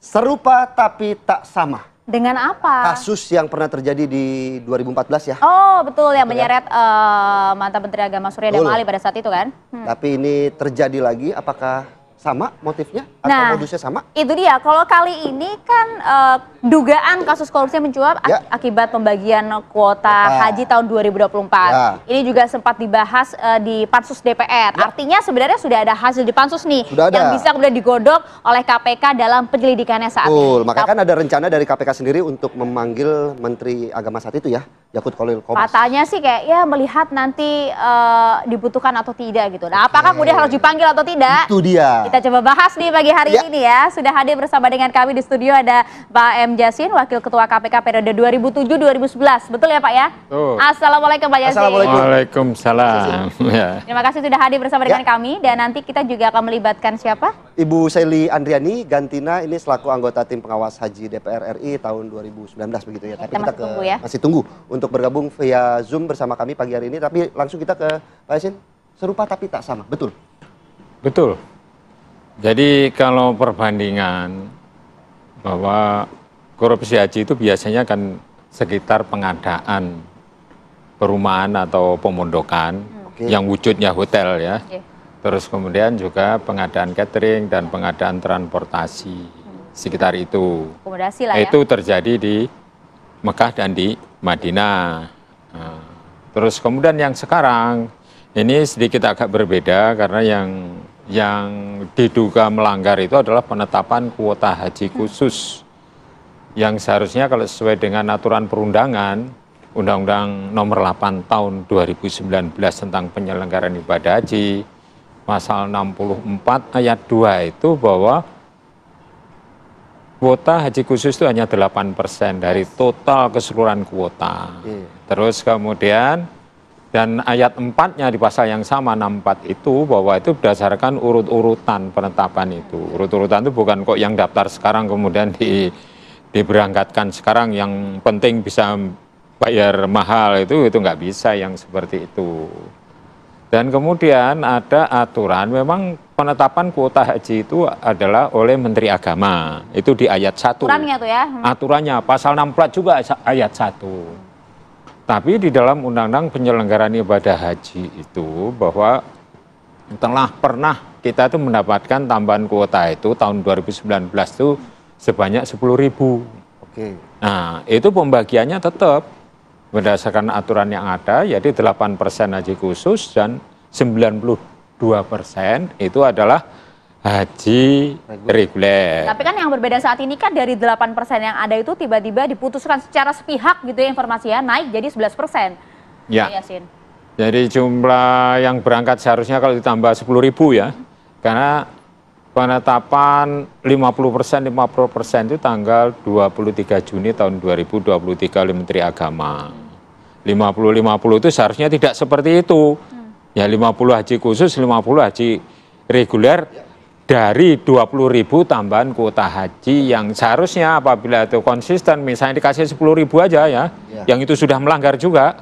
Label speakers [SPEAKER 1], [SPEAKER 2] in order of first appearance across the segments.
[SPEAKER 1] Serupa tapi tak sama.
[SPEAKER 2] Dengan apa?
[SPEAKER 1] Kasus yang pernah terjadi di 2014 ya.
[SPEAKER 2] Oh betul, yang menyeret mantan Menteri Agama Surya Dharma Ali pada saat itu kan.
[SPEAKER 1] Tapi ini terjadi lagi, apakah sama motifnya atau modusnya sama?
[SPEAKER 2] Itu dia, kalau kali ini kan dugaan kasus korupsi mencuat akibat pembagian kuota haji tahun 2024. Ini juga sempat dibahas di Pansus DPR. Artinya sebenarnya sudah ada hasil di Pansus nih yang bisa kemudian digodok oleh KPK dalam penyelidikannya saat ini.
[SPEAKER 1] Makanya kan ada rencana dari KPK sendiri untuk memanggil Menteri Agama saat itu ya, Yakut Khalil Qomas.
[SPEAKER 2] Katanya sih kayak ya melihat nanti dibutuhkan atau tidak gitu. Nah, apakah kemudian harus dipanggil atau tidak?
[SPEAKER 1] Itu dia.
[SPEAKER 2] Kita coba bahas nih pagi hari ini ya. Sudah hadir bersama dengan kami di studio ada Pak M. Yasin, Wakil Ketua KPK periode 2007-2011. Betul ya Pak ya? Assalamualaikum Pak Yasin.
[SPEAKER 1] Assalamualaikum.
[SPEAKER 3] Waalaikumsalam.
[SPEAKER 2] Terima kasih sudah hadir bersama dengan kami. Dan nanti kita juga akan melibatkan siapa?
[SPEAKER 1] Ibu Sely Andriani Gantina, ini selaku anggota tim pengawas haji DPR RI tahun 2019 begitu ya. Tapi kita masih tunggu untuk bergabung via Zoom bersama kami pagi hari ini. Tapi langsung kita ke Pak Yasin. Serupa tapi tak sama, betul?
[SPEAKER 3] Betul. Jadi kalau perbandingan bahwa korupsi haji itu biasanya kan sekitar pengadaan perumahan atau pemondokan yang wujudnya hotel ya. Terus kemudian juga pengadaan catering dan pengadaan transportasi sekitar itu.
[SPEAKER 2] Akomodasi lah ya.
[SPEAKER 3] Itu terjadi di Mekah dan di Madinah. Terus kemudian yang sekarang ini sedikit agak berbeda karena yang diduga melanggar itu adalah penetapan kuota haji khusus yang seharusnya kalau sesuai dengan aturan perundangan Undang-Undang Nomor 8 Tahun 2019 tentang penyelenggaraan ibadah haji pasal 64 ayat 2 itu bahwa kuota haji khusus itu hanya 8% dari total keseluruhan kuota. Terus kemudian dan ayat 4-nya di pasal yang sama 64 itu bahwa itu berdasarkan urut-urutan penetapan itu. Urut-urutan itu bukan kok yang daftar sekarang kemudian diberangkatkan sekarang yang penting bisa bayar mahal itu nggak bisa yang seperti itu. Dan kemudian ada aturan memang penetapan kuota haji itu adalah oleh Menteri Agama. Itu di ayat 1.
[SPEAKER 2] Aturannya tuh ya.
[SPEAKER 3] Aturannya pasal 64 juga ayat 1. Tapi di dalam Undang-Undang Penyelenggaraan Ibadah Haji itu bahwa telah pernah kita itu mendapatkan tambahan kuota itu tahun 2019 itu sebanyak 10.000. Nah itu pembagiannya tetap berdasarkan aturan yang ada, yaitu 8% haji khusus dan 92% itu adalah haji reguler.
[SPEAKER 2] Tapi kan yang berbeda saat ini kan dari 8% yang ada itu tiba-tiba diputuskan secara sepihak gitu ya informasinya naik jadi 11%.
[SPEAKER 3] Ya. Jadi jumlah yang berangkat seharusnya kalau ditambah 10.000 ya. Karena penetapan 50% itu tanggal 23 Juni tahun 2023 oleh Menteri Agama. 50-50 itu seharusnya tidak seperti itu. Ya 50 haji khusus, 50 haji reguler. Dari 20.000 tambahan kuota haji yang seharusnya apabila itu konsisten misalnya dikasih 10.000 aja ya, yang itu sudah melanggar juga,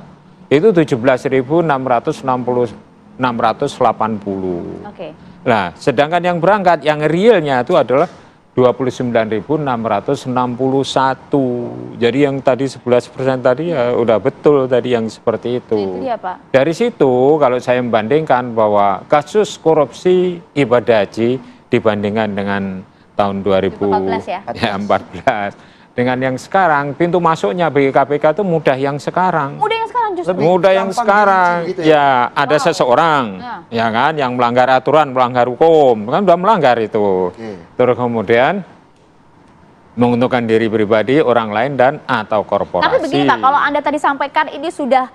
[SPEAKER 3] itu 17.680. Nah, sedangkan yang berangkat yang realnya itu adalah 29.661. Jadi yang tadi 11% tadi ya udah betul tadi yang seperti itu.
[SPEAKER 2] Itu dia, Pak.
[SPEAKER 3] Dari situ kalau saya membandingkan bahwa kasus korupsi ibadah haji dibandingkan dengan tahun 2014 dengan yang sekarang, pintu masuknya bagi KPK itu mudah yang sekarang.
[SPEAKER 2] Mudah yang sekarang justru.
[SPEAKER 3] Mudah yang sekarang. Gitu ya ada seseorang ya kan yang melanggar aturan, melanggar hukum, kan sudah melanggar itu. Terus kemudian menguntungkan diri pribadi, orang lain dan atau korporasi.
[SPEAKER 2] Tapi begini Pak, kalau Anda tadi sampaikan ini sudah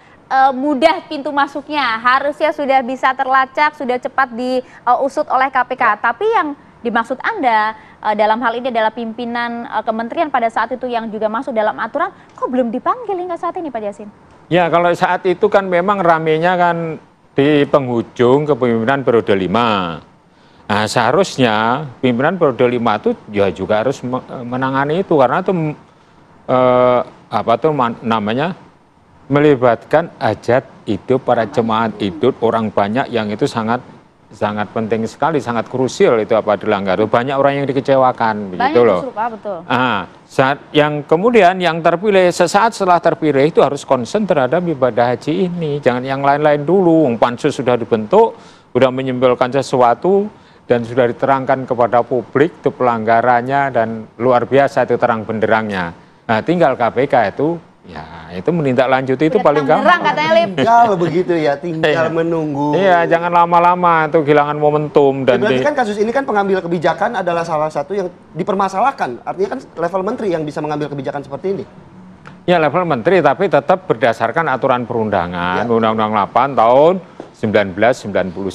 [SPEAKER 2] mudah pintu masuknya, harusnya sudah bisa terlacak, sudah cepat diusut oleh KPK. Tapi yang dimaksud Anda dalam hal ini adalah pimpinan kementerian pada saat itu yang juga masuk dalam aturan, kok belum dipanggil hingga saat ini Pak Yasin? Ya
[SPEAKER 3] kalau saat itu kan memang ramenya kan di penghujung kepemimpinan periode 5. Nah seharusnya pimpinan periode 5 itu ya juga harus menangani itu karena itu namanya melibatkan hajat hidup para jemaat hidup orang banyak yang itu sangat sangat penting sekali, sangat krusial itu apa dilanggar. Banyak orang yang dikecewakan, begitu loh.
[SPEAKER 2] Betul.
[SPEAKER 3] Saat yang kemudian yang terpilih, sesaat setelah terpilih itu harus konsen terhadap ibadah haji ini. Jangan yang lain-lain dulu. Pansus sudah dibentuk, sudah menyimpulkan sesuatu, dan sudah diterangkan kepada publik itu pelanggarannya dan luar biasa itu terang benderangnya. Nah, tinggal KPK itu ya itu menindaklanjuti itu paling gampang.
[SPEAKER 2] Katanya, Lip.
[SPEAKER 1] Tinggal begitu ya, tinggal menunggu.
[SPEAKER 3] Iya, jangan lama-lama itu kehilangan momentum. Dan
[SPEAKER 1] berarti kan kasus ini kan pengambil kebijakan adalah salah satu yang dipermasalahkan. Artinya kan level menteri yang bisa mengambil kebijakan seperti ini.
[SPEAKER 3] Ya level menteri, tapi tetap berdasarkan aturan perundangan, Undang-Undang 8 tahun 2019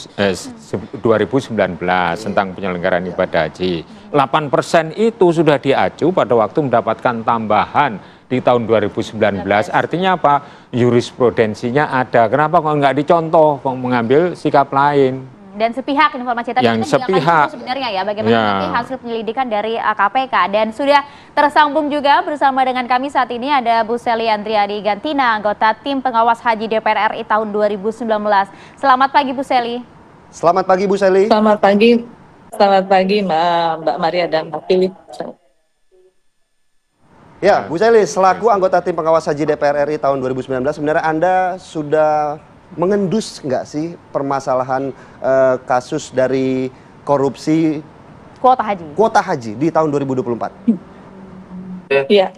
[SPEAKER 3] tentang penyelenggaraan ibadah haji. 8% itu sudah diacu pada waktu mendapatkan tambahan di tahun 2019. Artinya apa? Jurisprudensinya ada. Kenapa kok nggak dicontoh mengambil sikap lain?
[SPEAKER 2] Dan sepihak informasi tadi
[SPEAKER 3] yang sepihak
[SPEAKER 2] sebenarnya ya, bagaimana nanti hasil penyelidikan dari KPK. Dan sudah tersambung juga bersama dengan kami saat ini ada Bu Sely Andriani Gantina, anggota tim pengawas haji DPR RI tahun 2019. Selamat pagi Bu Sely.
[SPEAKER 1] Selamat pagi Bu Sely.
[SPEAKER 4] Selamat pagi Mbak Maria dan Pak Philip.
[SPEAKER 1] Ya, Bu Sely, selaku anggota tim pengawas haji DPR RI tahun 2019, sebenarnya Anda sudah mengendus nggak sih permasalahan kasus dari korupsi kuota haji di tahun 2024?
[SPEAKER 4] Iya,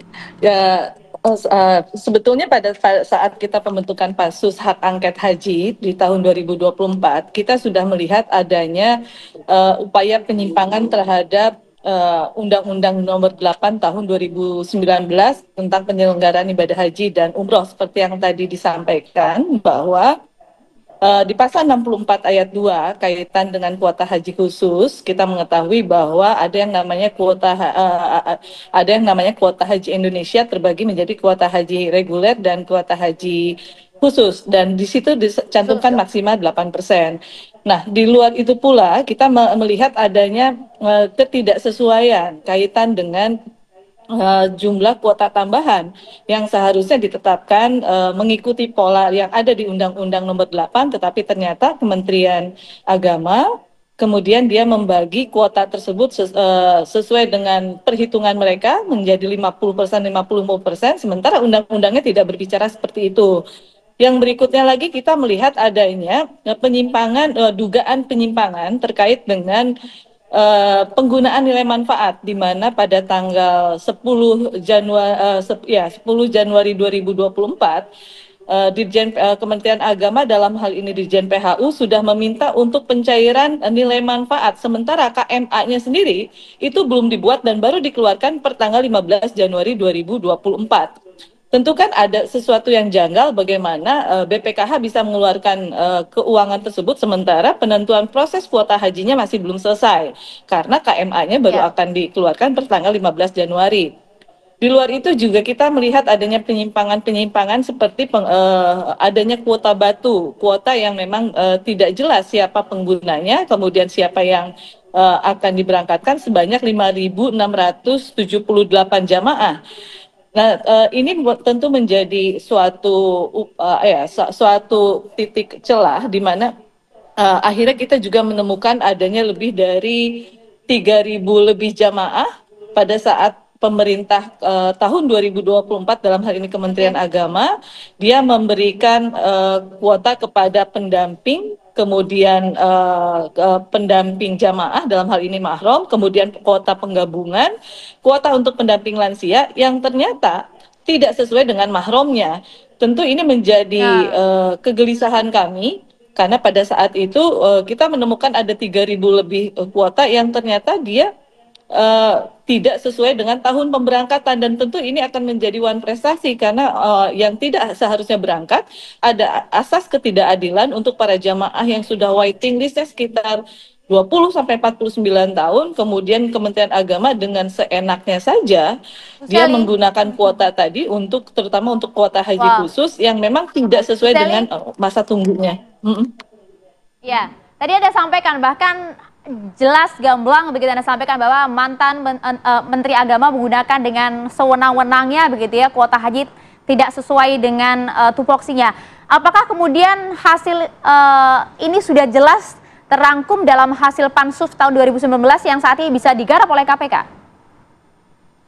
[SPEAKER 4] sebetulnya pada saat kita pembentukan pansus hak angket haji di tahun 2024, kita sudah melihat adanya upaya penyimpangan terhadap Undang-Undang Nomor 8 Tahun 2019 tentang penyelenggaraan ibadah haji dan umroh, seperti yang tadi disampaikan bahwa di pasal 64 ayat 2 kaitan dengan kuota haji khusus, kita mengetahui bahwa ada yang namanya kuota haji Indonesia terbagi menjadi kuota haji reguler dan kuota haji khusus, dan di situ dicantumkan maksimal 8%. Nah, di luar itu pula kita melihat adanya ketidaksesuaian kaitan dengan jumlah kuota tambahan yang seharusnya ditetapkan mengikuti pola yang ada di Undang-Undang Nomor 8, tetapi ternyata Kementerian Agama kemudian dia membagi kuota tersebut sesuai dengan perhitungan mereka menjadi 50%, 50%, sementara undang-undangnya tidak berbicara seperti itu. Yang berikutnya lagi kita melihat adanya dugaan penyimpangan terkait dengan penggunaan nilai manfaat, di mana pada tanggal 10 Januari 2024 Dirjen Kementerian Agama dalam hal ini Dirjen PHU sudah meminta untuk pencairan nilai manfaat, sementara KMA-nya sendiri itu belum dibuat dan baru dikeluarkan per tanggal 15 Januari 2024. Tentu kan ada sesuatu yang janggal bagaimana BPKH bisa mengeluarkan keuangan tersebut sementara penentuan proses kuota hajinya masih belum selesai karena KMA-nya baru akan dikeluarkan per tanggal 15 Januari. Di luar itu juga kita melihat adanya penyimpangan-penyimpangan seperti adanya kuota batu, kuota yang memang tidak jelas siapa penggunanya, kemudian siapa yang akan diberangkatkan sebanyak 5.678 jamaah. Nah, ini tentu menjadi suatu titik celah di mana akhirnya kita juga menemukan adanya lebih dari 3.000 lebih jamaah pada saat pemerintah tahun 2024 dalam hal ini Kementerian Agama dia memberikan kuota kepada pendamping, kemudian pendamping jamaah dalam hal ini mahram, kemudian kuota penggabungan, kuota untuk pendamping lansia yang ternyata tidak sesuai dengan mahramnya. Tentu ini menjadi kegelisahan kami karena pada saat itu kita menemukan ada 3.000 lebih kuota yang ternyata dia tidak sesuai dengan tahun pemberangkatan, dan tentu ini akan menjadi one prestasi karena yang tidak seharusnya berangkat ada asas ketidakadilan untuk para jamaah yang sudah waiting listnya sekitar 20-49 tahun, kemudian Kementerian Agama dengan seenaknya saja dia menggunakan kuota tadi untuk terutama untuk kuota haji khusus yang memang tidak sesuai dengan masa tunggunya.
[SPEAKER 2] Ya, tadi ada sampaikan bahkan jelas gamblang begitu Anda sampaikan bahwa mantan Menteri Agama menggunakan dengan sewenang-wenangnya begitu ya kuota haji tidak sesuai dengan tupoksinya. Apakah kemudian hasil ini sudah jelas terangkum dalam hasil Pansus tahun 2019 yang saat ini bisa digarap oleh KPK?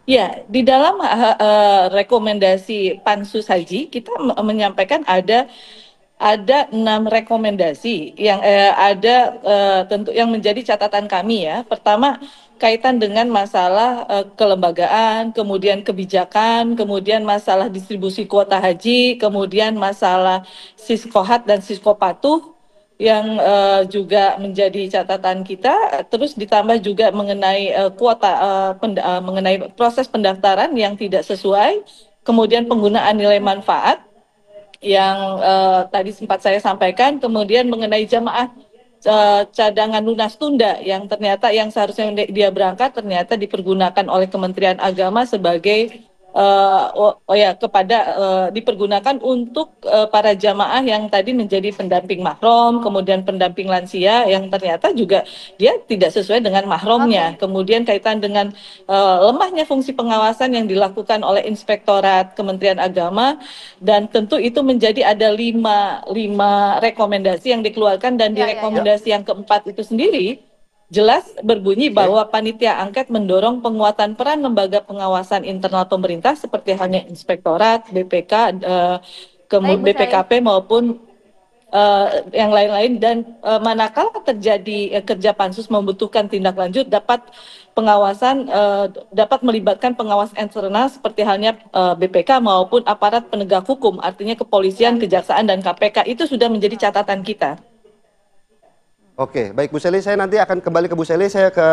[SPEAKER 4] Ya, di dalam rekomendasi Pansus Haji kita menyampaikan ada 6 rekomendasi yang tentu yang menjadi catatan kami ya. Pertama, kaitan dengan masalah kelembagaan, kemudian kebijakan, kemudian masalah distribusi kuota haji, kemudian masalah siskohat dan siskopatuh yang juga menjadi catatan kita. Terus ditambah juga mengenai mengenai proses pendaftaran yang tidak sesuai, kemudian penggunaan nilai manfaat yang tadi sempat saya sampaikan, kemudian mengenai jamaah cadangan lunas tunda yang ternyata yang seharusnya dia berangkat ternyata dipergunakan oleh Kementerian Agama sebagai dipergunakan untuk para jamaah yang tadi menjadi pendamping mahram, kemudian pendamping lansia yang ternyata juga dia tidak sesuai dengan mahromnya. Kemudian kaitan dengan lemahnya fungsi pengawasan yang dilakukan oleh Inspektorat Kementerian Agama, dan tentu itu menjadi ada lima rekomendasi yang dikeluarkan, dan di rekomendasi yang keempat itu sendiri jelas berbunyi bahwa panitia angket mendorong penguatan peran lembaga pengawasan internal pemerintah seperti halnya Inspektorat, BPK, BPKP maupun yang lain-lain, dan manakala terjadi kerja pansus membutuhkan tindak lanjut dapat melibatkan pengawas internal seperti halnya BPK maupun aparat penegak hukum, artinya kepolisian, kejaksaan, dan KPK. Itu sudah menjadi catatan kita.
[SPEAKER 1] Oke, baik Bu Seli, saya nanti akan kembali ke Bu Seli, saya ke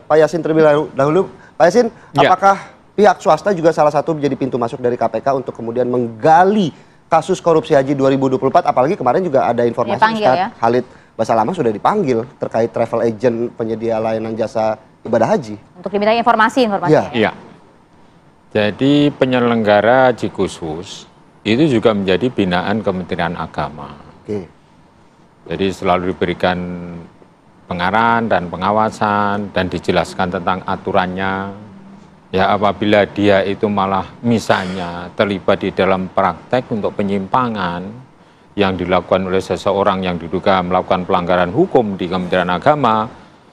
[SPEAKER 1] Pak Yasin terlebih dahulu. Pak Yasin, apakah pihak swasta juga salah satu menjadi pintu masuk dari KPK untuk kemudian menggali kasus korupsi haji 2024, apalagi kemarin juga ada informasi Ustadz Khalid Basalamah sudah dipanggil terkait travel agent penyedia layanan jasa ibadah haji. Untuk
[SPEAKER 2] diminta informasi.
[SPEAKER 3] Iya. Jadi penyelenggara haji khusus itu juga menjadi binaan Kementerian Agama.
[SPEAKER 1] Oke.
[SPEAKER 3] Jadi selalu diberikan pengarahan dan pengawasan dan dijelaskan tentang aturannya. Ya, apabila dia itu malah misalnya terlibat di dalam praktek untuk penyimpangan yang dilakukan oleh seseorang yang diduga melakukan pelanggaran hukum di Kementerian Agama,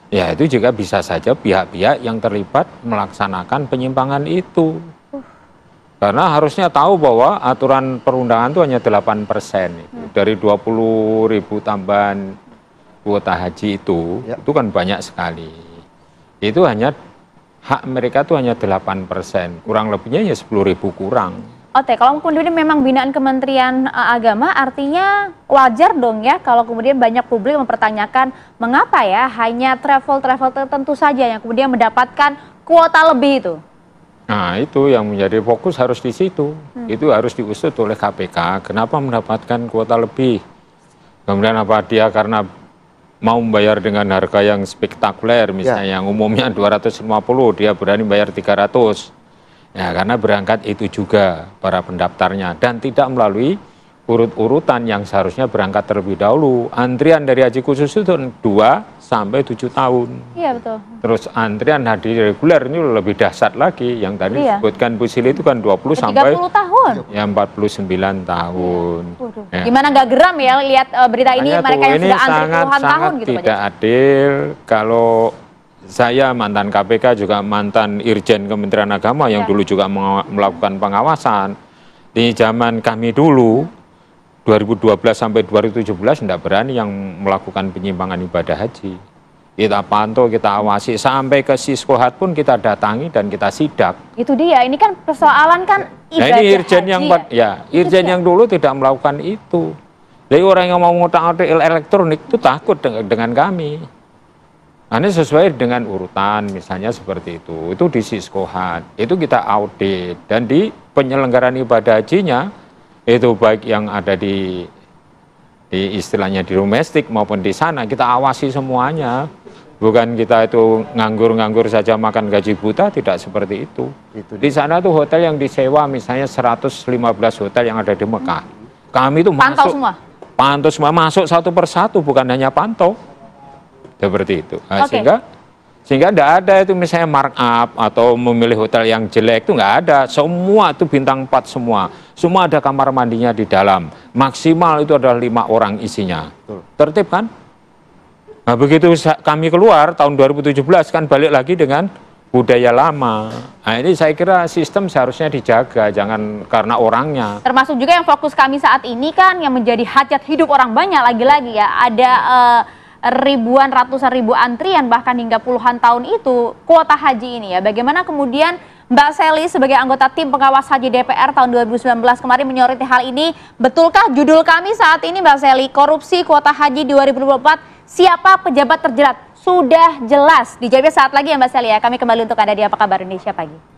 [SPEAKER 3] ya itu juga bisa saja pihak-pihak yang terlibat melaksanakan penyimpangan itu. Karena harusnya tahu bahwa aturan perundangan itu hanya 8%. Dari 20.000 tambahan kuota haji itu kan banyak sekali. Itu hanya hak mereka itu hanya 8%. Kurang lebihnya ya 10.000 kurang.
[SPEAKER 2] Oke, kalau kemudian memang binaan Kementerian Agama, artinya wajar dong ya kalau kemudian banyak publik mempertanyakan mengapa ya hanya travel-travel tertentu saja yang kemudian mendapatkan kuota lebih itu.
[SPEAKER 3] Nah, itu yang menjadi fokus harus di situ. Itu harus diusut oleh KPK. Kenapa mendapatkan kuota lebih? Kemudian apa dia karena mau membayar dengan harga yang spektakuler, misalnya yang umumnya 250, dia berani bayar 300. Ya, karena berangkat itu juga para pendaftarnya dan tidak melalui urut-urutan yang seharusnya berangkat terlebih dahulu. Antrian dari haji khusus itu 2 sampai 7 tahun.
[SPEAKER 2] Iya, betul.
[SPEAKER 3] Terus antrian haji reguler ini lebih dahsyat lagi. Yang tadi disebutkan Bu Sili itu kan 20 sampai
[SPEAKER 2] 30 tahun.
[SPEAKER 3] Ya 49 tahun.
[SPEAKER 2] Ya. Gimana nggak geram ya lihat berita ini, mereka yang sudah antri puluhan tahun gitu Pak?
[SPEAKER 3] Tidak adil. Kalau saya mantan KPK juga mantan Irjen Kementerian Agama yang dulu juga melakukan pengawasan. Di zaman kami dulu 2012 sampai 2017 tidak berani yang melakukan penyimpangan ibadah haji. Kita pantau, kita awasi, sampai ke Siskohat pun kita datangi dan kita sidak.
[SPEAKER 2] Itu dia, ini kan persoalan kan ibadah
[SPEAKER 3] ini Irjen
[SPEAKER 2] haji.
[SPEAKER 3] Irjen yang dulu tidak melakukan itu. Jadi orang yang mau ngutak-ngutik elektronik itu takut dengan kami. Ini sesuai dengan urutan, misalnya seperti itu di Siskohat, itu kita audit, dan di penyelenggaraan ibadah hajinya, itu baik yang ada di istilahnya di domestik maupun di sana, kita awasi semuanya. Bukan kita itu nganggur-nganggur saja makan gaji buta, tidak seperti itu. Di sana tuh hotel yang disewa misalnya 115 hotel yang ada di Mekah. Kami itu pantau semua, masuk satu persatu, bukan hanya pantau. Seperti itu. Nah, sehingga tidak ada itu misalnya markup atau memilih hotel yang jelek, itu nggak ada. Semua itu bintang 4 semua. Semua ada kamar mandinya di dalam. Maksimal itu adalah 5 orang isinya. Tertib kan? Nah, begitu kami keluar tahun 2017 kan balik lagi dengan budaya lama. Nah, ini saya kira sistem seharusnya dijaga, jangan karena orangnya.
[SPEAKER 2] Termasuk juga yang fokus kami saat ini kan yang menjadi hajat hidup orang banyak lagi-lagi ya. Ada ribuan, ratusan ribu antrian bahkan hingga puluhan tahun itu kuota haji ini ya. Bagaimana kemudian Mbak Selly sebagai anggota tim pengawas haji DPR tahun 2019 kemarin menyoroti hal ini. Betulkah judul kami saat ini Mbak Selly, korupsi kuota haji 2024, siapa pejabat terjerat? Sudah jelas. Dijawabnya saat lagi ya Mbak Selly ya. Kami kembali untuk Anda di Apa Kabar Indonesia Pagi.